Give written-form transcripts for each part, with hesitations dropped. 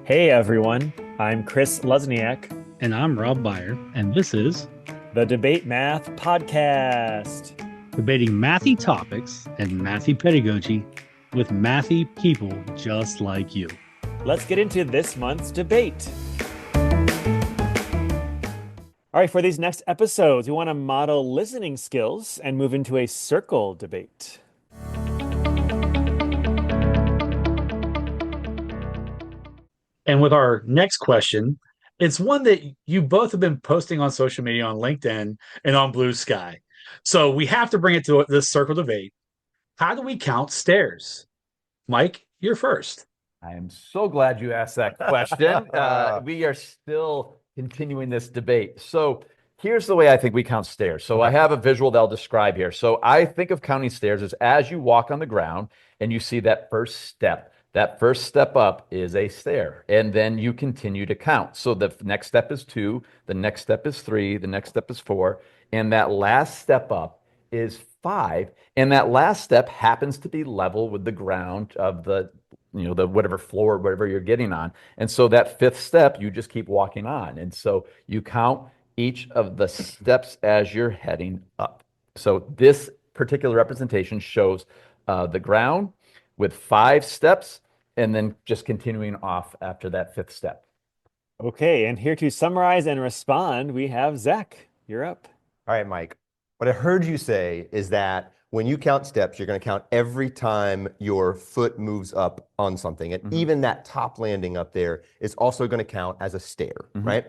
Hey everyone, I'm Chris Lesniak, And I'm Rob Byer, and this is the Debate Math Podcast. debating mathy topics and mathy pedagogy with mathy people just like you. Let's get into this month's debate. All right, for these next episodes, we want to model listening skills and move into a circle debate. And with our next question, it's one that you both have been posting on social media on LinkedIn and on Blue Sky. So we have to bring it to this circle debate. How do we count stairs? Mike, you're first. I am so glad you asked that question. We are still continuing this debate. So here's the way I think we count stairs. So I have a visual that I'll describe here. So I think of counting stairs as you walk on the ground and you see that first step. That first step up is a stair, and then you continue to count. So the next step is 2, the next step is 3, the next step is 4, and that last step up is 5. And that last step happens to be level with the ground of the whatever floor, whatever you're getting on. And so that fifth step, you just keep walking on. And so you count each of the steps as you're heading up. So this particular representation shows the ground with 5 steps and then just continuing off after that fifth step. Okay, and here to summarize and respond, we have Zach. You're up. All right, Mike. What I heard you say is that when you count steps, you're going to count every time your foot moves up on something. And even that top landing up there is also going to count as a stair, right?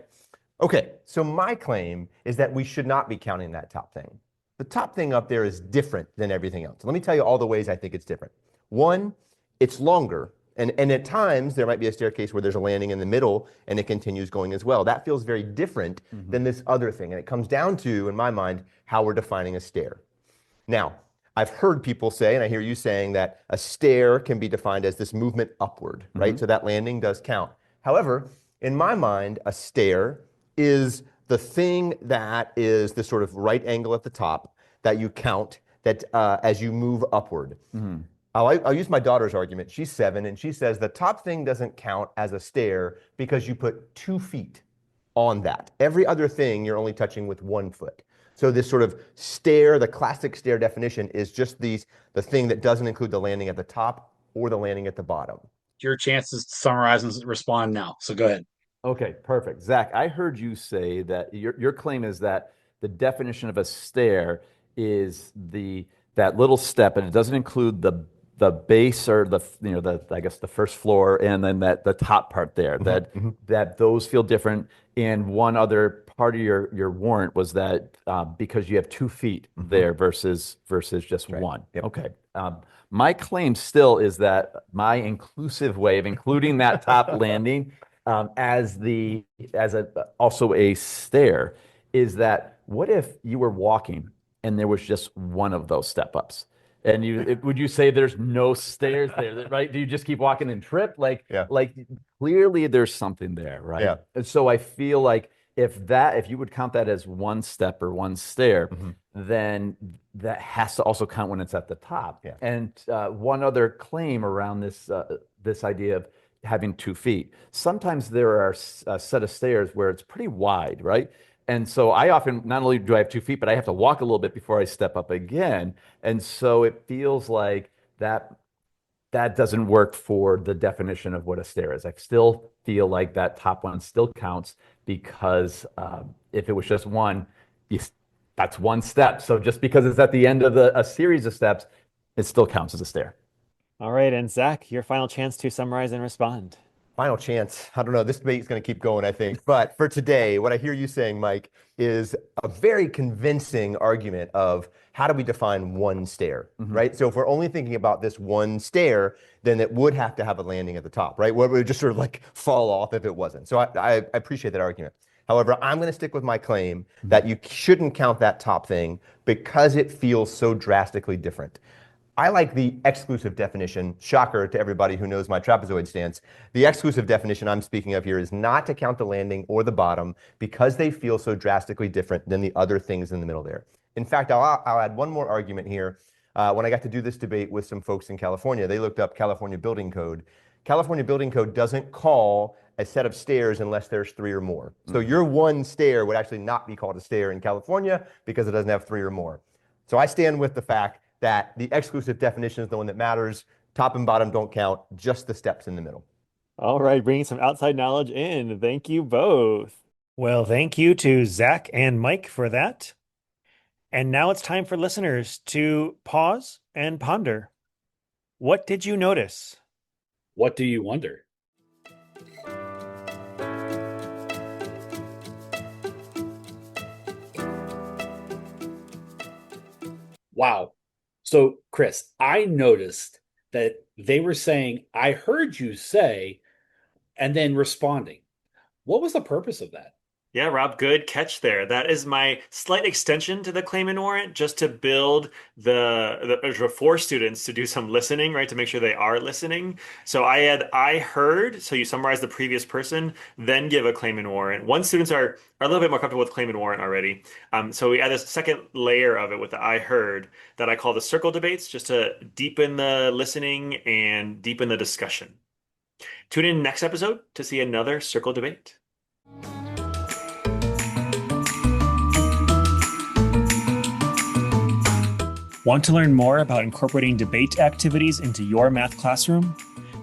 Okay, so my claim is that we should not be counting that top thing. The top thing up there is different than everything else. Let me tell you all the ways I think it's different. One, it's longer. And at times, there might be a staircase where there's a landing in the middle and it continues going as well. That feels very different than this other thing. And it comes down to, in my mind, how we're defining a stair. Now, I've heard people say, and I hear you saying, that a stair can be defined as this movement upward, right? So that landing does count. However, in my mind, a stair is the thing that is the sort of right angle at the top that you count that as you move upward. I'll use my daughter's argument. She's 7, and she says the top thing doesn't count as a stair because you put 2 feet on that. Every other thing you're only touching with 1 foot. So this sort of stair, the classic stair definition, is just the thing that doesn't include the landing at the top or the landing at the bottom. Your chances to summarize and respond now. So go ahead. Okay, perfect. Zach, I heard you say that your claim is that the definition of a stair is that little step, and it doesn't include the base or I guess the first floor and then the top part there, that those feel different. And one other part of your warrant was that because you have 2 feet there versus just one. Yep. Okay. My claim still is that my inclusive way of including that top landing as also a stair is that what if you were walking and there was just one of those step ups? And would you say there's no stairs there, right? Do you just keep walking and trip? Like clearly there's something there, right? Yeah. And so I feel like if you would count that as one step or one stair, then that has to also count when it's at the top. Yeah. And one other claim around this idea of having 2 feet. Sometimes there are a set of stairs where it's pretty wide, right? And so I often, not only do I have 2 feet, but I have to walk a little bit before I step up again. And so it feels like that doesn't work for the definition of what a stair is. I still feel like that top one still counts because if it was just one, that's one step. So just because it's at the end of a series of steps, it still counts as a stair. All right, and Zach, your final chance to summarize and respond. Final chance. I don't know. This debate is going to keep going, I think. But for today, what I hear you saying, Mike, is a very convincing argument of how do we define one stair, right? So if we're only thinking about this one stair, then it would have to have a landing at the top, right? Where it would just sort of like fall off if it wasn't. So I appreciate that argument. However, I'm going to stick with my claim that you shouldn't count that top thing because it feels so drastically different. I like the exclusive definition. Shocker to everybody who knows my trapezoid stance. The exclusive definition I'm speaking of here is not to count the landing or the bottom because they feel so drastically different than the other things in the middle there. In fact, I'll add one more argument here. When I got to do this debate with some folks in California, they looked up California Building Code. California Building Code doesn't call a set of stairs unless there's 3 or more. So your one stair would actually not be called a stair in California because it doesn't have 3 or more. So I stand with the fact that the exclusive definition is the one that matters. Top and bottom don't count, just the steps in the middle. All right, bringing some outside knowledge in. Thank you both. Well, thank you to Zach and Mike for that. And now it's time for listeners to pause and ponder. What did you notice? What do you wonder? Wow. So, Chris, I noticed that they were saying, I heard you say, and then responding. What was the purpose of that? Yeah, Rob, good catch there. That is my slight extension to the claim and warrant, just to build the for students to do some listening, right? To make sure they are listening. So I heard, so you summarize the previous person, then give a claim and warrant. Once students are a little bit more comfortable with claim and warrant already. So we add this second layer of it with the I heard that I call the circle debates, just to deepen the listening and deepen the discussion. Tune in next episode to see another circle debate. Want to learn more about incorporating debate activities into your math classroom?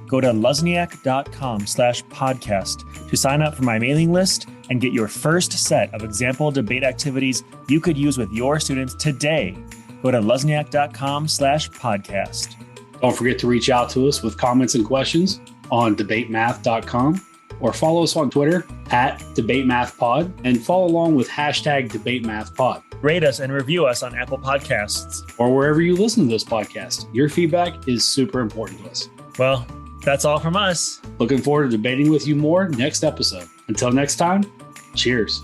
Go to luzniak.com/podcast to sign up for my mailing list and get your first set of example debate activities you could use with your students today. Go to luzniak.com/podcast. Don't forget to reach out to us with comments and questions on DebateMath.com or follow us on Twitter @DebateMathPod and follow along with #DebateMathPod. Rate us and review us on Apple Podcasts. Or wherever you listen to this podcast. Your feedback is super important to us. Well, that's all from us. Looking forward to debating with you more next episode. Until next time, cheers.